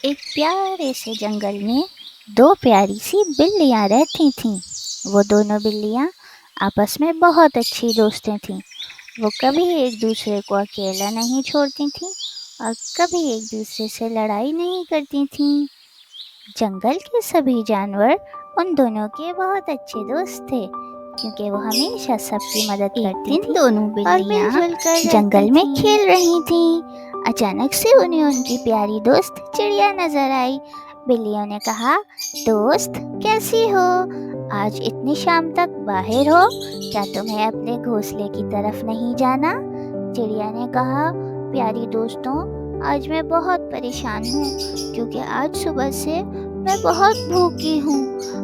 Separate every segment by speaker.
Speaker 1: एक प्यारे से जंगल में दो प्यारी सी बिल्लियाँ रहती थीं। वो दोनों बिल्लियाँ आपस में बहुत अच्छी दोस्तें थीं। वो कभी एक दूसरे को अकेला नहीं छोड़ती थीं और कभी एक दूसरे से लड़ाई नहीं करती थीं। जंगल के सभी जानवर उन दोनों के बहुत अच्छे दोस्त थे, क्योंकि वो हमेशा सबकी मदद करती थीं
Speaker 2: दोनों
Speaker 1: और
Speaker 2: बिल्लियाँ
Speaker 1: मिलजुल कर
Speaker 2: जंगल में
Speaker 1: खेल रही थीं। अचानक से उन्हें उनकी प्यारी दोस्त चिड़िया नजर आई। बिल्लियों ने कहा, दोस्त कैसी हो? आज इतनी शाम तक बाहर हो? क्या तुम्हें अपने घोंसले की तरफ नहीं जाना? चिड़िया ने कहा, प्यारी दोस्तों, आज मैं बहुत परेशान हूँ, क्योंकि आज सुबह से मैं बहुत भूखी हूँ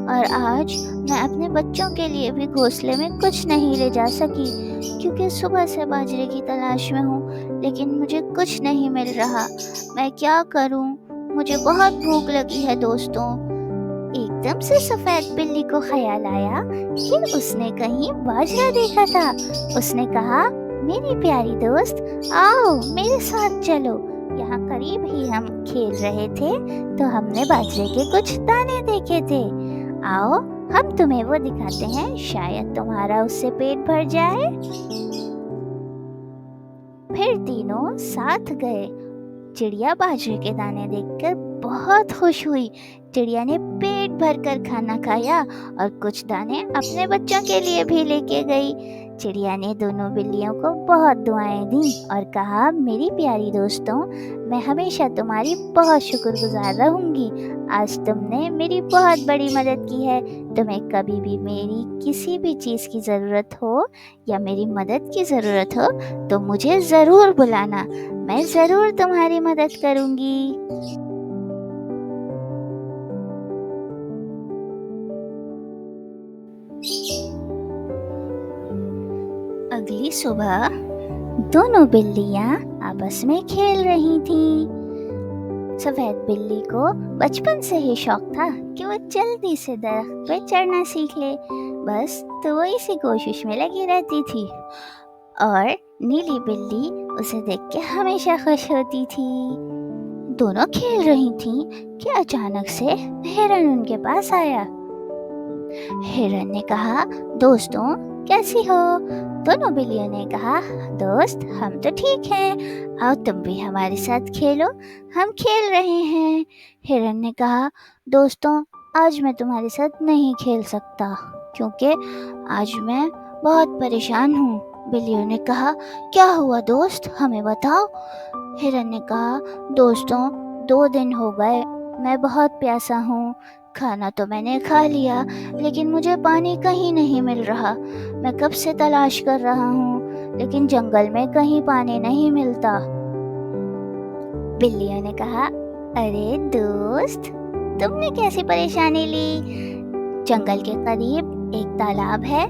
Speaker 1: और आज मैं अपने बच्चों के लिए भी घोंसले में कुछ नहीं ले जा सकी, क्योंकि सुबह से बाजरे की तलाश में हूँ, लेकिन मुझे कुछ नहीं मिल रहा। मैं क्या करूँ? मुझे बहुत भूख लगी है दोस्तों। एकदम से सफेद बिल्ली को ख्याल आया कि उसने कहीं बाजरा देखा था। उसने कहा, मेरी प्यारी दोस्त, आओ मेरे साथ चलो। यहाँ करीब ही हम खेल रहे थे तो हमने बाजरे के कुछ दाने देखे थे। आओ हम तुम्हें वो दिखाते हैं, शायद तुम्हारा उससे पेट भर जाए। फिर तीनों साथ गए। चिड़िया बाजरे के दाने देखकर बहुत खुश हुई। चिड़िया ने पेट भरकर खाना खाया और कुछ दाने अपने बच्चों के लिए भी लेके गई। चिड़िया ने दोनों बिल्लियों को बहुत दुआएं दी और कहा, मेरी प्यारी दोस्तों, मैं हमेशा तुम्हारी बहुत शुक्रगुजार रहूंगी। आज तुमने मेरी बहुत बड़ी मदद की है। तुम्हें कभी भी मेरी किसी भी चीज़ की ज़रूरत हो या मेरी मदद की ज़रूरत हो तो मुझे ज़रूर बुलाना। मैं ज़रूर तुम्हारी मदद करूंगी। अगली सुबह दोनों बिल्लियां आपस में खेल रही थीं। सफेद बिल्ली को बचपन से ही शौक था कि वो जल्दी से दरख्त पे चढ़ना सीख ले, बस तो वो इसी कोशिश में लगी रहती थी। और नीली बिल्ली उसे देख के हमेशा खुश होती थी। दोनों खेल रही थीं कि अचानक से हिरन उनके पास आया। हिरन ने कहा, दोस्तों कैसी हो? दोनों बिल्लियों ने कहा, दोस्त हम तो ठीक हैं, आओ तुम भी हमारे साथ खेलो, हम खेल रहे हैं। हिरन ने कहा, दोस्तों आज मैं तुम्हारे साथ नहीं खेल सकता, क्योंकि आज मैं बहुत परेशान हूँ। बिल्लियों ने कहा, क्या हुआ दोस्त, हमें बताओ। हिरन ने कहा, दोस्तों 2 दिन हो गए, मैं बहुत प्यासा हूँ। खाना तो मैंने खा लिया, लेकिन मुझे पानी कहीं नहीं मिल रहा। मैं कब से तलाश कर रहा हूँ, लेकिन जंगल में कहीं पानी नहीं मिलता। बिल्लियों ने कहा, अरे दोस्त, तुमने कैसी परेशानी ली? जंगल के करीब एक तालाब है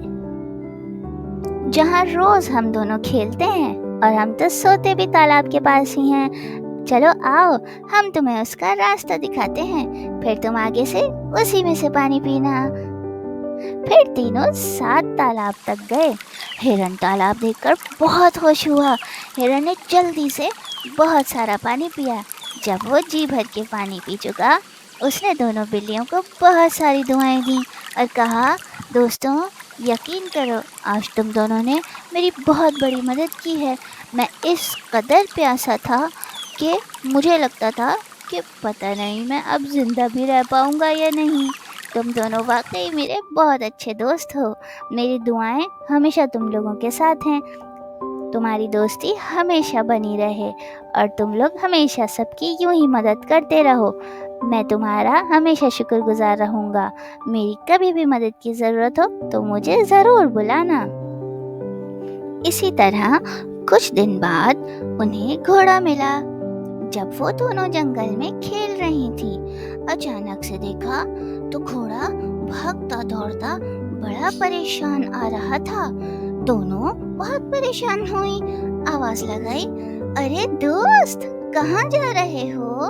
Speaker 1: जहाँ रोज हम दोनों खेलते हैं, और हम तो सोते भी तालाब के पास ही हैं। चलो आओ, हम तुम्हें उसका रास्ता दिखाते हैं, फिर तुम आगे से उसी में से पानी पीना। फिर तीनों साथ तालाब तक गए। हिरन तालाब देखकर बहुत खुश हुआ। हिरन ने जल्दी से बहुत सारा पानी पिया। जब वो जी भर के पानी पी चुका, उसने दोनों बिल्लियों को बहुत सारी दुआएं दी और कहा, दोस्तों यकीन करो, आज तुम दोनों ने मेरी बहुत बड़ी मदद की है। मैं इस कदर प्यासा था कि मुझे लगता था कि पता नहीं मैं अब जिंदा भी रह पाऊंगा या नहीं। तुम दोनों वाकई मेरे बहुत अच्छे दोस्त हो। मेरी दुआएं हमेशा तुम लोगों के साथ हैं। तुम्हारी दोस्ती हमेशा बनी रहे और तुम लोग हमेशा सबकी यूं ही मदद करते रहो। मैं तुम्हारा हमेशा शुक्रगुजार रहूंगा। मेरी कभी भी मदद की ज़रूरत हो तो मुझे ज़रूर बुलाना। इसी तरह कुछ दिन बाद उन्हें घोड़ा मिला। जब वो दोनों जंगल में खेल रही थी, अचानक से देखा तो घोड़ा भागता दौड़ता बड़ा परेशान आ रहा था। दोनों बहुत परेशान हुई, आवाज लगाई, अरे दोस्त कहाँ जा रहे हो?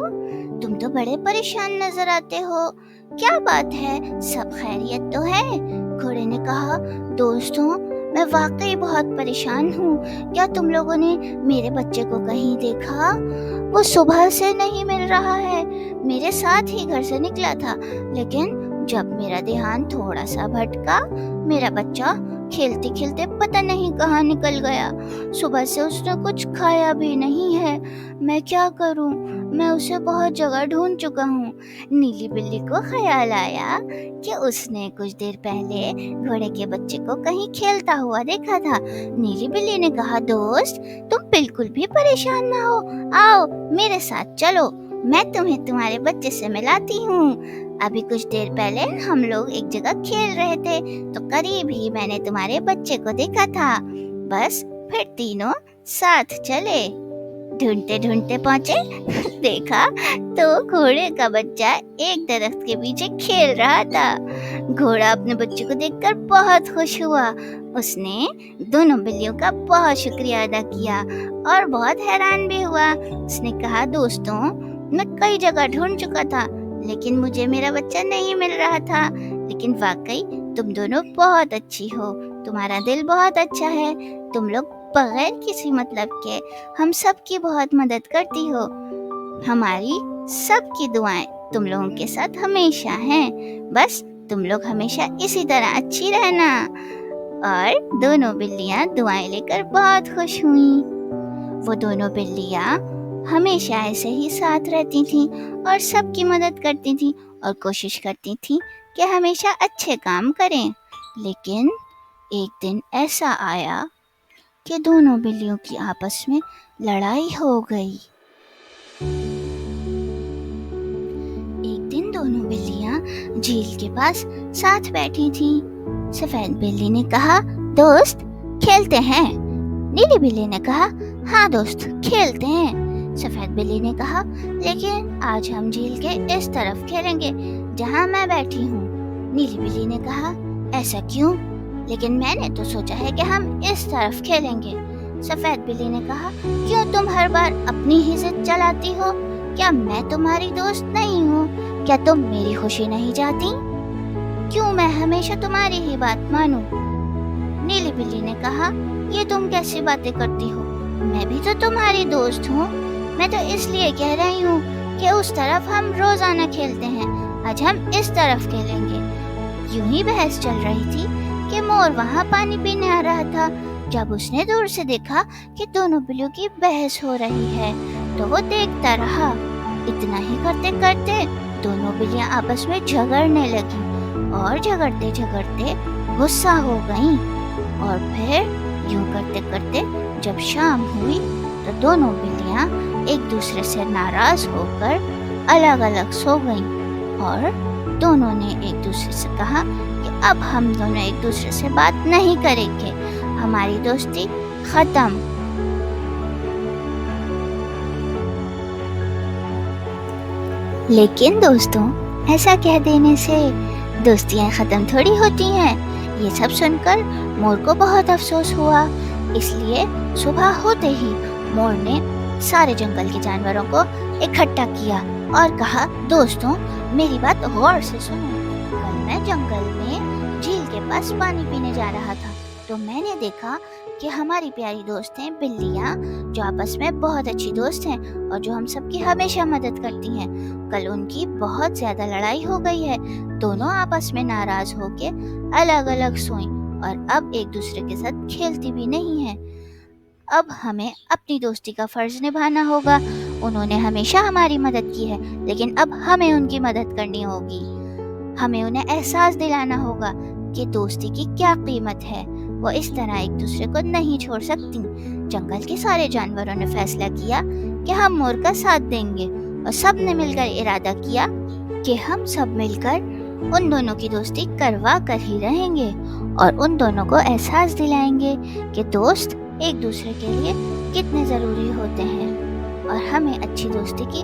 Speaker 1: तुम तो बड़े परेशान नजर आते हो, क्या बात है, सब खैरियत तो है? घोड़े ने कहा, दोस्तों मैं वाकई बहुत परेशान हूँ। क्या तुम लोगों ने मेरे बच्चे को कहीं देखा? वो सुबह से नहीं मिल रहा है। मेरे साथ ही घर से निकला था, लेकिन जब मेरा ध्यान थोड़ा सा भटका, मेरा बच्चा खेलते खेलते पता नहीं कहाँ निकल गया। सुबह से उसने कुछ खाया भी नहीं है। मैं क्या करूँ? मैं उसे बहुत जगह ढूंढ चुका हूँ। नीली बिल्ली को ख्याल आया कि उसने कुछ देर पहले घोड़े के बच्चे को कहीं खेलता हुआ देखा था। नीली बिल्ली ने कहा, दोस्त, तुम बिल्कुल भी परेशान ना हो, आओ मेरे साथ चलो, मैं तुम्हें तुम्हारे बच्चे से मिलाती हूँ। अभी कुछ देर पहले हम लोग एक जगह खेल रहे थे, तो करीब ही मैंने तुम्हारे बच्चे को देखा था। बस फिर तीनों साथ चले, ढूंढते ढूंढते पहुंचे। देखा तो घोड़े का बच्चा एक दरख्त के पीछे खेल रहा था। घोड़ा अपने बच्चे को देखकर बहुत खुश हुआ। उसने दोनों बिल्लियों का बहुत शुक्रिया अदा किया और बहुत हैरान भी हुआ। उसने कहा, दोस्तों, मैं कई जगह ढूंढ चुका था, लेकिन मुझे मेरा बच्चा नहीं मिल रहा था। लेकिन वाकई तुम दोनों बहुत अच्छी हो, तुम्हारा दिल बहुत अच्छा है। तुम लोग बगैर किसी मतलब के हम सब की बहुत मदद करती हो। हमारी सबकी दुआएं तुम लोगों के साथ हमेशा हैं। बस तुम लोग हमेशा इसी तरह अच्छी रहना। और दोनों बिल्लियां दुआएं लेकर बहुत खुश हुईं। वो दोनों बिल्लियां हमेशा ऐसे ही साथ रहती थीं और सबकी मदद करती थीं और कोशिश करती थीं कि हमेशा अच्छे काम करें। लेकिन एक दिन ऐसा आया कि दोनों बिल्लियों की आपस में लड़ाई हो गई। एक दिन दोनों बिल्लियां झील के पास साथ बैठी थीं। सफेद बिल्ली ने कहा, दोस्त, खेलते हैं। नीली बिल्ली ने कहा, हाँ दोस्त, खेलते हैं। सफेद बिल्ली ने कहा, लेकिन आज हम झील के इस तरफ खेलेंगे जहाँ मैं बैठी हूँ। नीली बिल्ली ने कहा, ऐसा क्यों? लेकिन मैंने तो सोचा है कि हम इस तरफ खेलेंगे। सफेद बिल्ली ने कहा, क्यों तुम हर बार अपनी ही जिद चलाती हो? क्या मैं तुम्हारी दोस्त नहीं हूँ? क्या तुम मेरी खुशी नहीं चाहती? क्यों मैं हमेशा तुम्हारी ही बात मानूं? नीली बिल्ली ने कहा, ये तुम कैसी बातें करती हो? मैं भी तो तुम्हारी दोस्त हूँ। मैं तो इसलिए कह रही हूँ कि उस तरफ हम रोजाना खेलते हैं, आज हम इस तरफ खेलेंगे। यूं ही बहस चल रही थी कि मोर वहाँ पानी पीने आ रहा था। जब उसने दूर से देखा कि दोनों बिल्लियों की बहस हो रही है, तो वो देखता रहा। इतना ही करते करते दोनों बिल्लियां आपस में झगड़ने लगी और झगड़ते झगड़ते गुस्सा हो गईं। और फिर यूं करते करते जब शाम हुई, तो दोनों बिल्लियां एक दूसरे से नाराज होकर अलग अलग सो गईं और दोनों ने एक दूसरे से कहा कि अब हम दोनों एक दूसरे से बात नहीं करेंगे, हमारी दोस्ती खत्म। लेकिन दोस्तों, ऐसा कह देने से दोस्तियां खत्म थोड़ी होती हैं। ये सब सुनकर मोर को बहुत अफसोस हुआ। इसलिए सुबह होते ही मोर ने सारे जंगल के जानवरों को इकट्ठा किया और कहा, दोस्तों, मेरी बात गौर से सुनो। कल मैं जंगल में झील के पास पानी पीने जा रहा था, तो मैंने देखा कि हमारी प्यारी दोस्त हैं बिल्लियाँ, जो आपस में बहुत अच्छी दोस्त हैं और जो हम सबकी हमेशा मदद करती हैं। कल उनकी बहुत ज्यादा लड़ाई हो गई है। दोनों आपस में नाराज होके अलग अलग सोईं और अब एक दूसरे के साथ खेलती भी नहीं है। अब हमें अपनी दोस्ती का फर्ज निभाना होगा। उन्होंने हमेशा हमारी मदद की है, लेकिन अब हमें उनकी मदद करनी होगी। हमें उन्हें एहसास दिलाना होगा कि दोस्ती की क्या कीमत है। वो इस तरह एक दूसरे को नहीं छोड़ सकती। जंगल के सारे जानवरों ने फैसला किया कि हम मोर का साथ देंगे और सब ने मिलकर इरादा किया कि हम सब मिलकर उन दोनों की दोस्ती करवा कर ही रहेंगे और उन दोनों को एहसास दिलाएंगे कि दोस्त एक दूसरे के लिए कितने ज़रूरी होते हैं और हमें अच्छी दोस्ती की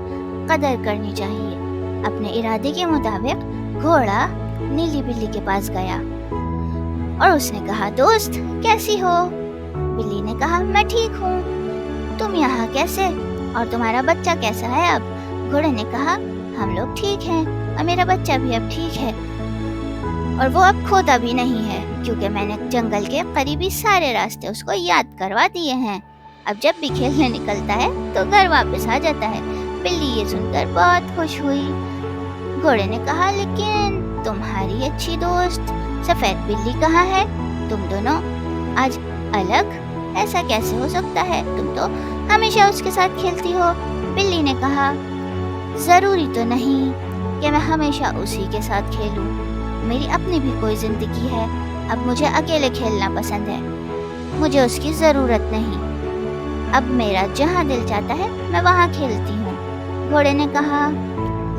Speaker 1: कदर करनी चाहिए। अपने इरादे के मुताबिक घोड़ा नीली बिल्ली के पास गया और उसने कहा, दोस्त, कैसी हो? बिल्ली ने कहा, मैं ठीक हूँ। तुम यहाँ कैसे? और तुम्हारा बच्चा कैसा है अब? घोड़े ने कहा, हम लोग ठीक हैं और मेरा बच्चा भी अब ठीक है। और वो अब खोता भी नहीं है, क्योंकि मैंने जंगल के करीबी सारे रास्ते उसको याद करवा दिए हैं। अब जब भी खेलने निकलता है तो घर वापस आ जाता है। बिल्ली ये सुनकर बहुत खुश हुई। घोड़े ने कहा, लेकिन तुम्हारी अच्छी दोस्त सफेद बिल्ली कहाँ है? तुम दोनों आज अलग ऐसा कैसे हो सकता है? तुम तो हमेशा उसके साथ खेलती हो। बिल्ली ने कहा, जरूरी तो नहीं कि मैं हमेशा उसी के साथ खेलूं। मेरी अपनी भी कोई जिंदगी है। अब मुझे अकेले खेलना पसंद है, मुझे उसकी जरूरत नहीं। अब मेरा जहाँ दिल चाहता है मैं वहाँ खेलती हूँ। घोड़े ने कहा,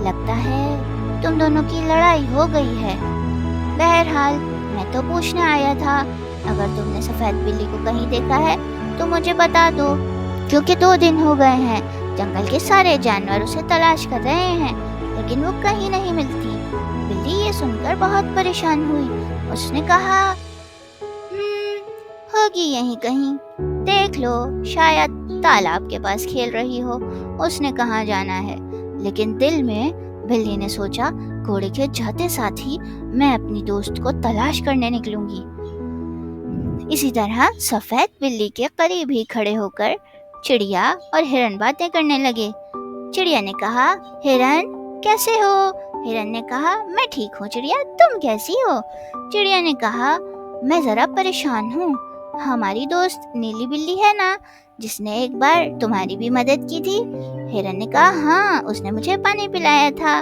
Speaker 1: लगता है तुम दोनों की लड़ाई हो गई है। बहरहाल मैं तो पूछने आया था, अगर तुमने सफेद बिल्ली को कहीं देखा है तो मुझे बता दो, क्योंकि 2 दिन हो गए हैं जंगल के सारे जानवर उसे तलाश कर रहे हैं, लेकिन वो कहीं नहीं मिलती। बिल्ली ये सुनकर बहुत परेशान हुई। उसने कहा, होगी यहीं कहीं, देख लो, शायद तालाब के पास खेल रही हो, उसने कहाँ जाना है। लेकिन दिल में बिल्ली ने सोचा, घोड़े के जाते साथ ही मैं अपनी दोस्त को तलाश करने निकलूंगी। इसी तरह सफेद बिल्ली के करीब ही खड़े होकर चिड़िया और हिरन बातें करने लगे। चिड़िया ने कहा, हिरन कैसे हो? हिरन ने कहा, मैं ठीक हूँ चिड़िया, तुम कैसी हो? चिड़िया ने कहा, मैं जरा परेशान हूँ। हमारी दोस्त नीली बिल्ली है ना, जिसने एक बार तुम्हारी भी मदद की थी? हिरन ने कहा, हाँ, उसने मुझे पानी पिलाया था।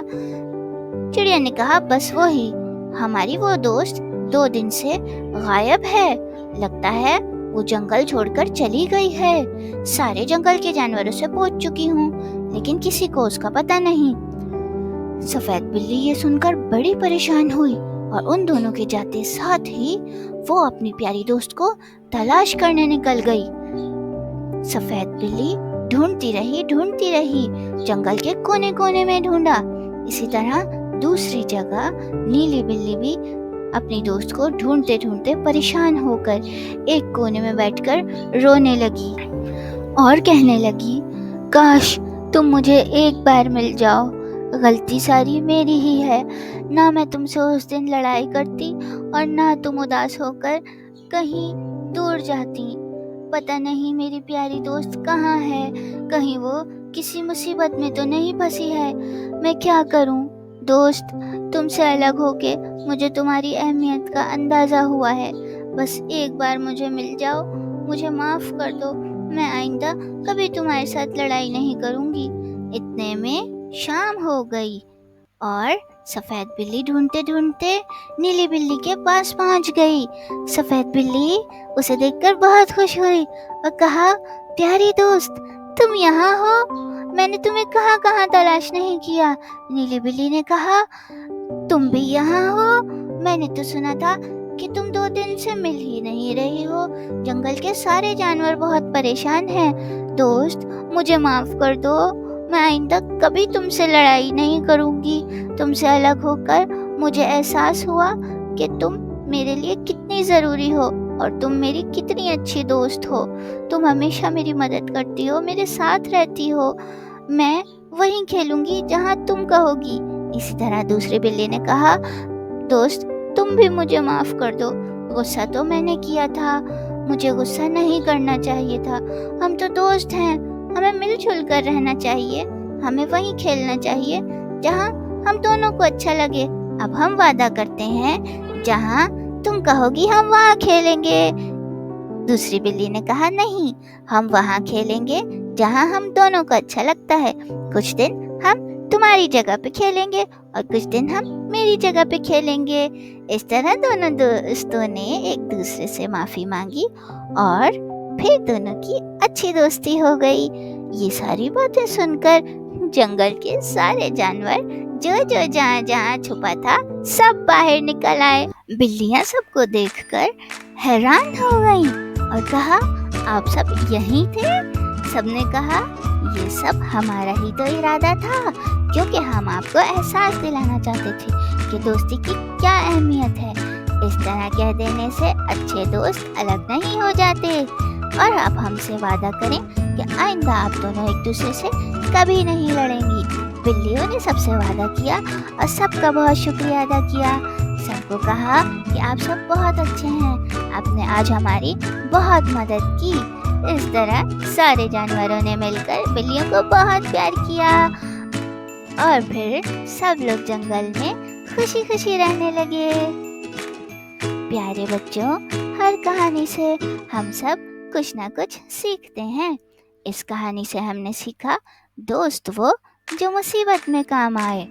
Speaker 1: चिड़िया ने कहा, बस वो ही, हमारी वो दोस्त 2 दिन से गायब है। लगता है वो जंगल छोड़कर चली गई है। सारे जंगल के जानवरों से पूछ चुकी हूँ, लेकिन किसी को उसका पता नहीं। सफेद बिल्ली ये सुनकर बड़ी परेशान हुई और उन दोनों के जाते साथ ही वो अपनी प्यारी दोस्त को तलाश करने निकल गई। सफेद बिल्ली ढूंढती रही, जंगल के कोने कोने में ढूंढा। इसी तरह दूसरी जगह नीली बिल्ली भी अपनी दोस्त को ढूंढते ढूंढते परेशान होकर एक कोने में बैठकर रोने लगी और कहने लगी, काश तुम मुझे एक बार मिल जाओ, गलती सारी मेरी ही है। ना मैं तुमसे उस दिन लड़ाई करती और ना तुम उदास होकर कहीं दूर जाती। पता नहीं मेरी प्यारी दोस्त कहाँ है, कहीं वो किसी मुसीबत में तो नहीं फंसी है। मैं क्या करूं? दोस्त, तुमसे अलग होके मुझे तुम्हारी अहमियत का अंदाज़ा हुआ है। बस एक बार मुझे मिल जाओ, मुझे माफ़ कर दो। मैं आइंदा कभी तुम्हारे साथ लड़ाई नहीं करूंगी। इतने में शाम हो गई और सफेद बिल्ली ढूंढते ढूंढते नीली बिल्ली के पास पहुंच गई। सफेद बिल्ली उसे देखकर बहुत खुश हुई और कहा, प्यारी दोस्त, तुम यहाँ हो? मैंने तुम्हें कहाँ कहाँ तलाश नहीं किया। नीली बिल्ली ने कहा, तुम भी यहाँ हो? मैंने तो सुना था कि तुम 2 दिन से मिल ही नहीं रही हो। जंगल के सारे जानवर बहुत परेशान हैं। दोस्त, मुझे माफ कर दो, मैं आइंदा कभी तुमसे लड़ाई नहीं करूंगी। तुमसे अलग होकर मुझे एहसास हुआ कि तुम मेरे लिए कितनी ज़रूरी हो और तुम मेरी कितनी अच्छी दोस्त हो। तुम हमेशा मेरी मदद करती हो, मेरे साथ रहती हो। मैं वहीं खेलूंगी जहाँ तुम कहोगी। इसी तरह दूसरी बिल्ली ने कहा, दोस्त, तुम भी मुझे माफ़ कर दो। गुस्सा तो मैंने किया था, मुझे गुस्सा नहीं करना चाहिए था। हम तो दोस्त हैं, हमें मिलजुल कर रहना चाहिए। हमें वहीं खेलना चाहिए जहाँ हम दोनों को अच्छा लगे। अब हम वादा करते हैं, जहाँ तुम कहोगी हम वहाँ खेलेंगे। दूसरी बिल्ली ने कहा, नहीं, हम वहाँ खेलेंगे जहाँ हम दोनों को अच्छा लगता है। कुछ दिन हम तुम्हारी जगह पे खेलेंगे और कुछ दिन हम मेरी जगह पे खेलेंगे। इस तरह दोनों दोस्तों ने एक दूसरे से माफ़ी मांगी और फिर दोनों की अच्छी दोस्ती हो गई। ये सारी बातें सुनकर जंगल के सारे जानवर जो जहाँ जहाँ छुपा था सब बाहर निकल आए। बिल्लियाँ सबको देखकर हैरान हो गईं और कहा, आप सब यहीं थे? सबने कहा, ये सब हमारा ही तो इरादा था, क्योंकि हम आपको एहसास दिलाना चाहते थे कि दोस्ती की क्या अहमियत है। इस तरह कह देने से अच्छे दोस्त अलग नहीं हो जाते। और अब हमसे वादा करें कि आइंदा आप दोनों एक दूसरे से कभी नहीं लड़ेंगी। बिल्लियों ने सबसे वादा किया और सबका बहुत शुक्रिया अदा किया। सब وہ کہا کہ آپ سب بہت اچھے ہیں، آپ نے آج ہماری بہت مدد کی۔ اس طرح سارے جانوروں نے مل کر بلیوں کو بہت پیار کیا اور پھر سب لوگ جنگل میں خوشی خوشی رہنے لگے۔ پیارے بچوں، ہر کہانی سے ہم سب کچھ نہ کچھ سیکھتے ہیں۔ اس کہانی سے ہم نے سیکھا دوست وہ جو مصیبت میں کام آئے۔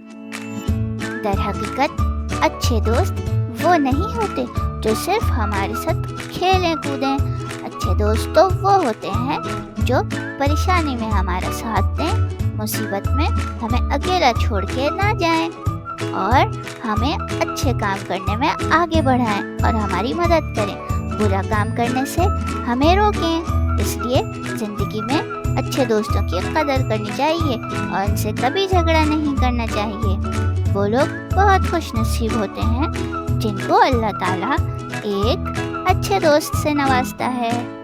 Speaker 1: در حقیقت اچھے دوست وہ نہیں ہوتے جو صرف ہمارے ساتھ کھیلیں کودیں، اچھے دوست تو وہ ہوتے ہیں جو پریشانی میں ہمارا ساتھ دیں، مصیبت میں ہمیں اکیلا چھوڑ کے نہ جائیں اور ہمیں اچھے کام کرنے میں آگے بڑھائیں اور ہماری مدد کریں، برا کام کرنے سے ہمیں روکیں۔ اس لیے زندگی میں اچھے دوستوں کی قدر کرنی چاہیے اور ان سے کبھی جھگڑا نہیں کرنا چاہیے۔ وہ لوگ بہت خوش نصیب ہوتے ہیں جن کو اللہ تعالیٰ ایک اچھے دوست سے نوازتا ہے۔